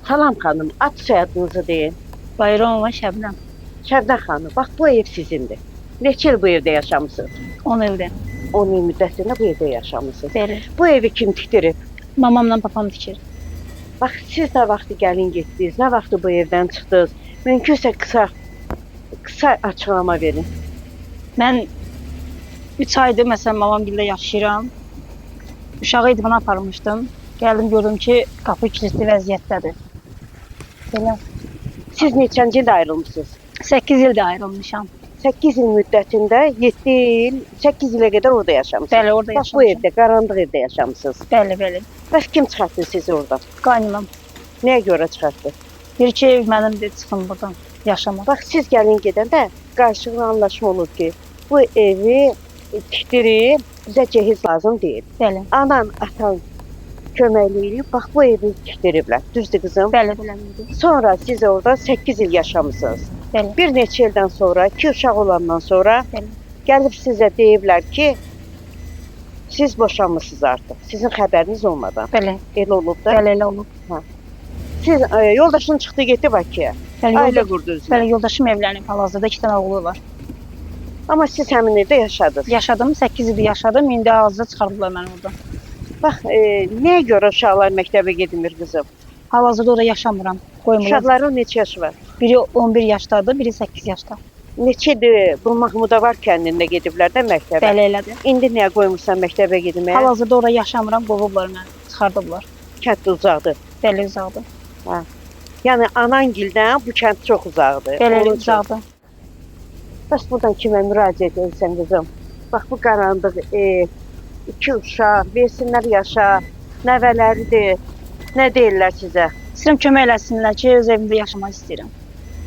Salam xanım, ad soyadınızı deyin. Bayramova Şəbnəm. Şəbnəm xanım, bax bu ev sizindir. Neçə il bu evdə yaşamısınız? 10 ildir. 10 il müddətində bu evdə yaşamısınız. Bəli. Bu evi kim tikdirib? Mamamla papam tikir. Bax siz nə vaxtı gəlin getdiniz, nə vaxtı bu evdən çıxdınız? Mümkünsə qısa açıqlama verin. Mən 3 aydır məsələn mamamgildə yaşayıram. Uşağı idmana aparmışdım. Gəldim gördüm ki, qapı kilitli vəziyyətdədir. Belə Siz neçənci ildə ayrılmısınız? 8 ildir ayrılmışam. 8 il müddətində 7 il, 8 ilə qədər orada yaşamısınız. Bəli, orada Bax bu yaşamışam. evdə, qaranlıq evdə yaşamısınız. Bəli, bəli. Bəs kim çıxartdı sizi oradan? Qaynanam. Nəyə görə çıxartdı? Bir ki, ev mənimdir, çıxın buradan yaşamaq. Bax siz gəlin gedəndə qarşılıqlı anlaşma olur ki, bu evi tikdirib, bizə cehiz lazım deyil. Bəli. Anan, atan köməkləyib, bax bu evi tikdiriblər. Düzdür qızım? Bəli, belədir. Sonra siz orada 8 il yaşamısınız. Bəli. Bir neçə ildən sonra, 2 uşaq olandan sonra Bəli. gəlib sizə deyiblər ki, siz boşanmısınız artıq. Sizin xəbəriniz olmadan. Bəli. Elə olub da. Bəli, elə olub. Siz yoldaşın çıxdı getdi Bakıya. Bəli, Ailə yoldaş, qurdu özünə. bəli, yoldaşım evlənib hal-hazırda 2 dənə oğlu var. Amma siz həmin evdə yaşadınız. Yaşadım, 8 ildir yaşadım. İndi hal-hazırda çıxardılar məni oradan. Bax, nəyə görə uşaqlar məktəbə getmir qızım? Hal-hazırda orada yaşamıram. Qoymuram. Uşaqların neçə yaşı var? Biri 11 yaşdadır, biri 8 yaşda. Neçədir? Bu Mahmudavar kəndində gediblər də məktəbə. Bəli, elədir. İndi niyə qoymursan məktəbə getməyə? Hal-hazırda orada yaşamıram, qovublar məni, çıxardıblar. Kənd də uzaqdır. Bəli, uzaqdır. Yəni Anangildən bu kənd çox uzaqdır. Bəli, Onun üçün. uzaqdır. Bəs buradan kimə müraciət edirsən qızım? Bax bu qaranlıq ev, 2 uşaq, versinlər yaşa, nəvələridir. Nə deyirlər sizə? İstəyirəm kömək eləsinlər ki, öz evimdə yaşamaq istəyirəm.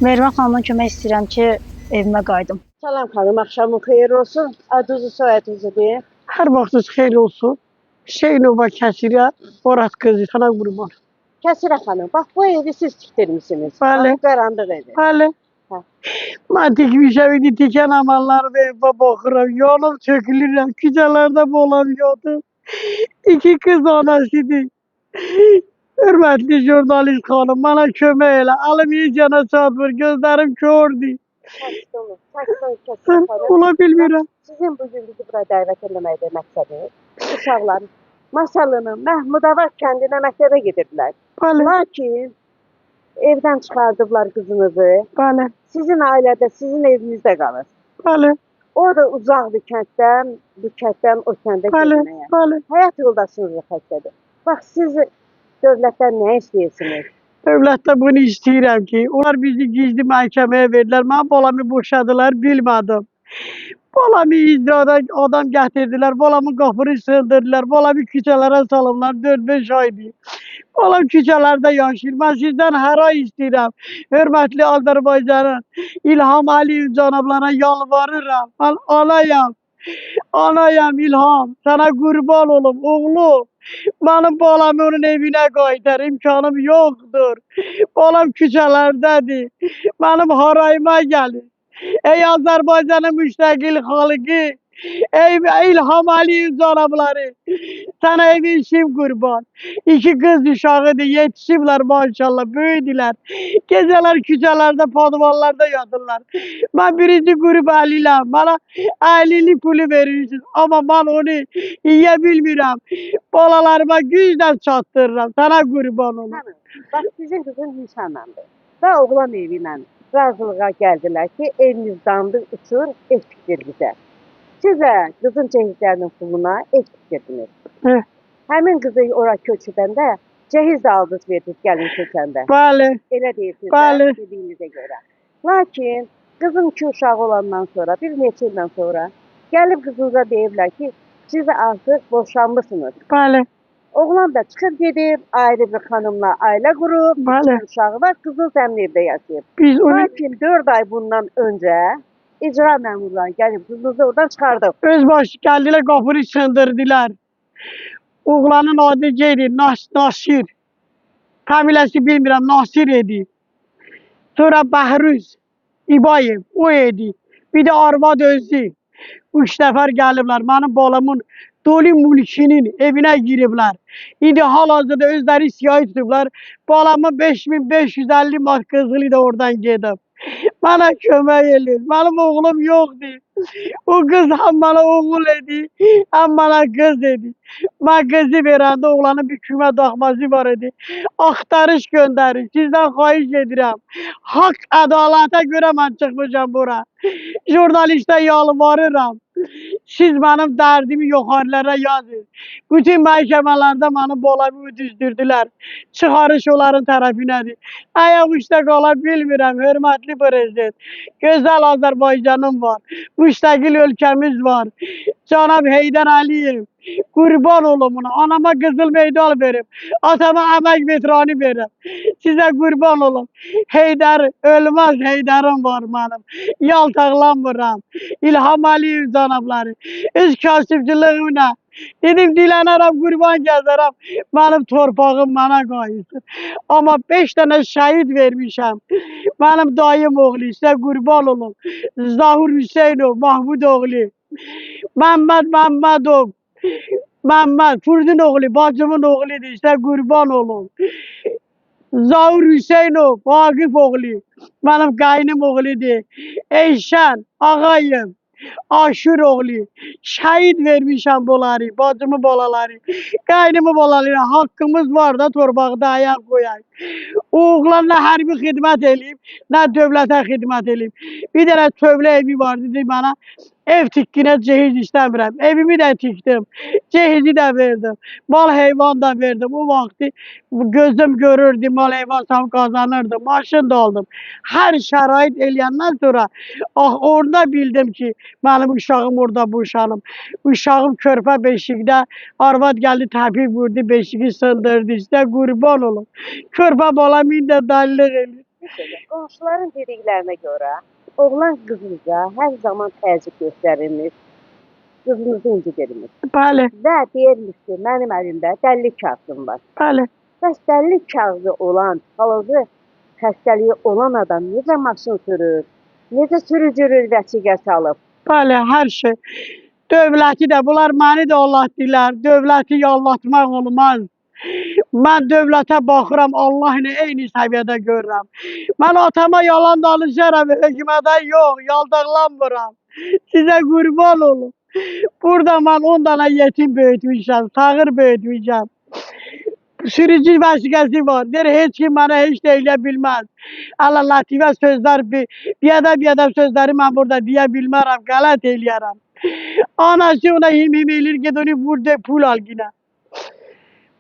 Mehriban xanımdan kömək istəyirəm ki, evimə qayıdım. Salam xanım, axşamın xeyir olsun. Adınızı, soyadınızı deyin. Her vaxtınız xeyir olsun. Hüseynova Kəsirə, Borat qızı, sana qurban. Kəsirə xanım, bax bu evi siz tikdirmisiniz. Bəli. Bax, qaranlıq evi. Bəli. Hə. Mən tikmişəm, indi tikən amalları və evə baxıram. Yolum çökülürəm, küçələrdə bolamıyordum. 2 qız anasıdır. Hürmətli jurnalist xanım, mənə kömək elə. Alım yiyəcənə çatmır, gözlərim kördür. Saçdınız, Kəsirə Mən xanım. ola bilmirəm. Sizin bugün bizi bura dəvət eləməkdə məqsədiniz. Uşaqlar Masalının Mahmudavar kəndinə məktəbə gedirdilər. Bəli, Lakin evdən çıxardıblar qızınızı. bəli, Sizin ailədə, sizin evinizdə qalır. bəli, O da uzaqdır kənddən, bu kənddən o kəndə bəli, getməyə. bəli. Həyat yoldaşınız da xəstədir. Bax siz dövlətdən nə istəyirsiniz? Dövlətdə bunu istəyirəm ki, onlar bizi gizli məhkəməyə verdilər. Mən balamı boşadılar, bilmədim. Balamı icrada adam gətirdilər, balamın qapını sındırdılar, balamı küçələrə salırlar 4-5 aydır. Balam küçələrdə yaşayır. Mən sizdən hər ay istəyirəm. Hörmətli Azərbaycanın İlham Əliyev cənablarına yalvarıram. Mən anayam. Anayam İlham. Sana qurban olum, oğlum. Benim balamı onun evinə qaytar, imkanım yoxdur. Balam küçələrdədir. Benim harayıma gəlir. Ey Azərbaycanın müstəqil xalqı, ey İlham Əliyev cənabları, sənə ev-işim qurban. 2 qız uşağıdır, yetişiblər maşallah, böyüdülər. Gecələr küçələrdə, padvallarda yatırlar. Mən birinci qrup əliləm, mənə 50'li pulu verirsiniz. Amma mən onu yiyə bilmirəm. Balalarıma güclə çatdırıram, sənə qurban olum. Bax sizin qızın nişanlandı və oğlan evi ilə razılığa gəldilər ki, eviniz dandı uçur, ev tikdir bizə. Siz də qızın cehizlərinin puluna ev tikdirdiniz. Hə. Həmin qızı ora köçüdəndə cehiz də aldınız verdiniz gəlin köçəndə. Bəli, Elə deyirsiniz Bəli. də, dediyinizə görə. Lakin qızın 2 uşağı olandan sonra, bir neçə ildən sonra gəlib qızınıza deyiblər ki, siz artıq boşanmısınız. bəli, Oğlan da çıxıb gedib, ayrı bir xanımla ailə qurub, Bəli. 2 uşağı var, qızın sənin evdə yaşayır. biz onu Lakin 4 ay bundan öncə icra məmurları gəlib qızınızı oradan çıxardıb. öz başı gəldilər, qapını sındırdılar. Oğlanın adı geydi, Nasir. Familiyası bilmirəm, Nasir idi. Sonra Bəhruz İbayev, o idi. Bir də arvad özü. 3 nəfər gəliblər. Mənim balamın Doli mülkinin evine giriblər. İndi hal-hazırda özləri siyah tutublar. Balamın 5550 manat qızılı da oradan gedib. Bana kömək elin. Benim oğlum yoktu. O kız hem bana oğul idi, hem bana kız dedi. Ben kızı verəndə oğlanın bir küme daxması var idi. Axtarış göndərin. Sizden xahiş edirəm. Hak ədalətə görə mən çıxmışam bura. Jurnalistə yalvarıram. Siz benim derdimi yukarılara yazın. Bütün məhkəmələrdə benim bolamı üzdürdülər. Çıxarış onların tərəfinədir. Ayak üstə qala bilmirəm, hörmətli prezident. Gözəl Azərbaycanım var. Müstəqil ölkəmiz var. Cənab Heydər Əliyev, qurban olum ona. Anama qızıl medal verib. Atama əmək veteranı verib. Sizə qurban olum. Heydər, ölməz Heydərim var mənim. Yaltaqlanmıram. İlham Əliyev cənabları. Öz kasıbçılığımla. Dedim dilənərəm, qurban gəzərəm. Mənim torpağım mənə qayıtsın. Amma 5 dənə şəhid vermişəm. Mənim dayım oğlu, sizə qurban olum. Zahur Hüseynov, Mahmud oğlu. Məhəmməd Məmmədov. Məhəmməd, Furdun oğlu, bacımın oğludur. Sizə qurban olum. Zahur Hüseynov, Vaqif oğlu. Mənim qaynım oğludur. Eyşən, Ağayev. Aşur oğlu, şəhid vermişəm bunları, bacımı balaları, qaynımı balaları, haqqımız var da torpaqda ayaq qoyaq. O oğlan nə hərbi xidmət eləyib, nə dövlətə xidmət eləyib. Bir dənə tövlə evi var, dedi mənə, ev tikkinə cehiz istəmirəm. Evimi də tikdim, cehizi də verdim, mal heyvan da verdim. O vaxtı gözüm görürdü, mal heyvan sam kazanırdım, maşın da aldım. Hər şərait eləyəndən sonra orada bildim ki, benim uşağım orada boşanım. Uşağım körpə beşikdə, arvad gəldi təpik vurdu, beşiği sındırdı. Sizə qurban olun. Körpə balam indi dəlillik eləyir. Qonşuların dediklərinə görə oğlan qızınıza hər zaman təzyiq göstərilmiş, qızınızı incidirmiş. Bəli, Və deyirmiş ki, mənim əlimdə dəlillik kağızım var. bəli. Bəs dəlillik kağızı olan, hal-hazır xəstəliyi olan adam necə maşın sürür, necə sürücülük vəsiqə salıb? Bəli, hər şey. Dövləti də, bunlar məni də allatdılar. Dövləti yallatmaq olmaz. Mən dövlətə baxıram, Allah ilə eyni səviyyədə görürəm. Mən atama yalan danışaram, hökumətə yox, yaldaqlanmıram. Sizə qurban olum. Burada mən 10 dənə yetim böyütmüşəm, sağır böyütmüşəm. Sürücü vəsiqəsi var. Deyir, heç kim mənə heç də eləyə bilməz. Ələ latifə sözlər, biyədəb sözləri mən burada deyə bilmərəm, qələt eləyərəm. Anası ona him eləyir, ged onu burada pul al yine.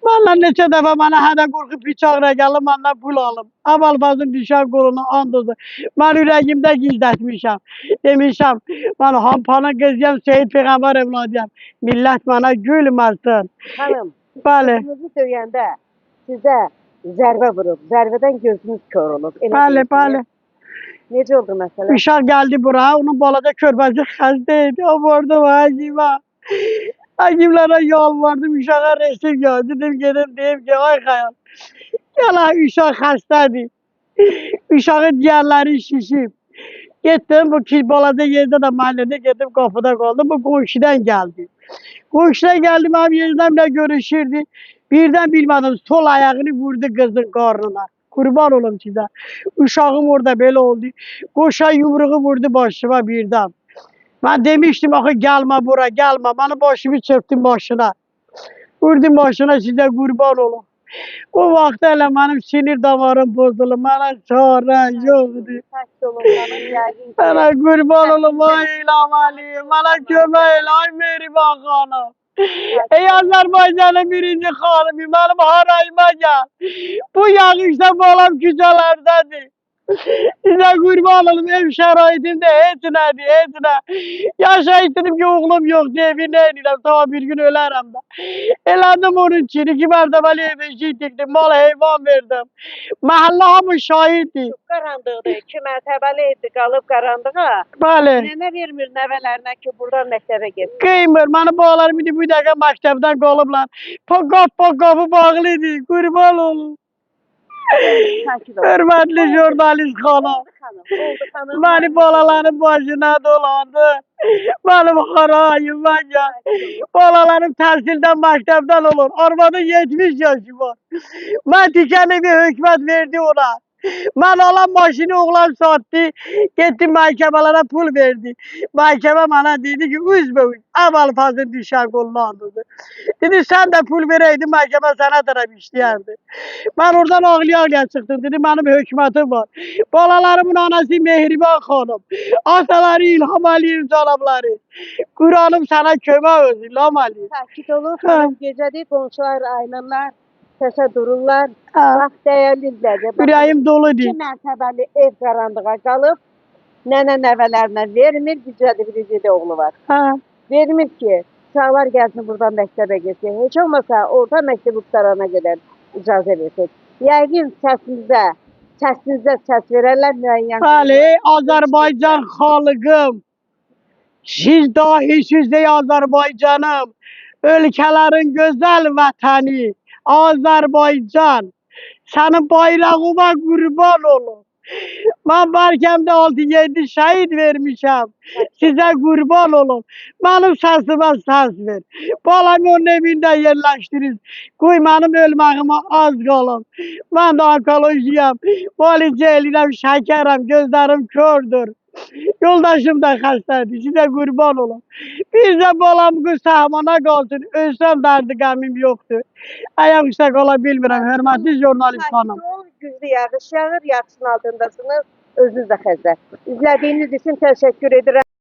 Valla neçə dəfə mənə hədə qorxub bıçaqla gəlib, məndən pul alım. Avalbazın düşən qoluna and olsun. Mən ürəyimdə gizlətmişəm. Demişəm, mən hampanın qızıyam, Seyid Peyğəmbər evladıyam. Millət mənə gülməsin. Hanım, Bəli, gözünüzü döyəndə sizə zərbə vurub, zərbədən gözünüz kör olub. Elə bəli, deyirsiniz. bəli. Necə oldu məsələ? Uşaq gəldi bura, onun balaca körpəsi xəstə idi. O vurdu həkimə. Həkimlərə yalvardım, uşağa resim yazdı. Dedim, gedim, deyim ki, ay xəyal. Gələ, uşaq xəstədir. Uşağın diyərləri şişib. Getdim, bu ki, balaca yerdə də məhəllədə getdim, qapıda qaldım. Bu qonşudan gəldi. Qonşudan gəldi, mənim yerimlə görüşürdü. Birdən bilmədim, sol ayağını vurdu qızın qarnına. Qurban olum sizə. Uşağım orada belə oldu. Qoşa yumruğu vurdu başıma birdən. Mən demişdim, axı gəlmə bura, gəlmə. Mənə başımı çöpdüm başına. Vurdum başına, sizə qurban olum. O vaxt elə mənim sinir damarım bozuldu. Mənə çarə yoxdur. Təks olun, xanım, yəqin ki. Mənə qurban olum, ay İlham Əliyev. Mənə kömək elə, ay Mehriban xanım. Ey Azərbaycanın birinci xanımı, mənim harayıma gəl. Bu yağışda balam küçələrdədir. Sizə qurban olum, ev şəraitimdə heç nədir, heç nə. Yaşa istedim ki, oğlum yoxdur, evi nə edirəm, sabah bir gün ölərəm də. Elədim onun için, 2 mərtəbəli ev eşik tikdim, mal heyvan verdim. Məhəllə hamı şahiddir. Çox qaranlıqdır, 2 mərtəbəli evdir, qalıb qaranlığa. Bəli. Nənə vermir nəvələrinə ki, buradan məktəbə getsin. Qeymir, mənim bağlarım idi, bu dəqiqə məktəbdən qalıblar. Qapı bağlıdır, qurban olum. Sakit ol. Hörmətli jurnalist xanım. Oldu xanım, oldu xanım. Məni balaların başına dolandı. Mənim harayım var ya. Balalarım təhsildən, məktəbdən olur. Arvadın 70 yaşı var. Mən tikən evi hökumət verdi ona. Mən alan maşını oğlan sattı. Getdi məhkəmələrə pul verdi. Məhkəmə mənə dedi ki, üzbə üz. Əvvəl fazla düşən qollandı. Dedi, sən də pul verəydin, məhkəmə sənə tərəf işləyərdi. Mən oradan ağlaya-ağlaya çıxdım. Dedi, mənim hökumətim var. Balalarımın anası Mehriban xanım. Ataları İlham Əliyev cənabları. Quranım sənə kömək olsun, İlham Əliyev. Sakit olun xanım, gecədir, qonşular ayrılırlar, səsə dururlar. Hə, Bax, dəyərlidirlər. ürəyim doludur. 2 mərtəbəli ev qaranlığa qalıb, nənə nəvələrinə vermir, bir də oğlu var. Hə. Vermir ki, uşaqlar gəlsin buradan məktəbə getsin. Heç olmasa orta məktəbi qutarana qədər icazə versin. Yəqin səsinizə səs verərlər müəyyən. Bəli, Azərbaycan xalqım. Siz dahisiz ey Azərbaycanım. Ölkələrin gözəl vətəni. Azərbaycan. Sənin bayrağına qurban olum. Mən bəlkəmdə 6-7 şəhid vermişəm. Sizə qurban olum. Mənim səsimə səs ver. Balamı onun evində yerləşdirin. Qoy mənim ölməyimə az qalın. Mən də onkolojiyam. Müalicə eləyirəm, şəkərəm, gözlərim kördür. Yoldaşım da xəstədir. Sizə qurban olum. Bir də balam qız səhmana qalsın. Ölsəm dərdi qəmim yoxdur. Ayaq üstə qala bilmirəm. Hörmətli jurnalist xanım. Sakit olun, güclü yağış yağır, yağışın altındasınız. Özünüz də xəstə. İzlədiyiniz üçün təşəkkür edirəm.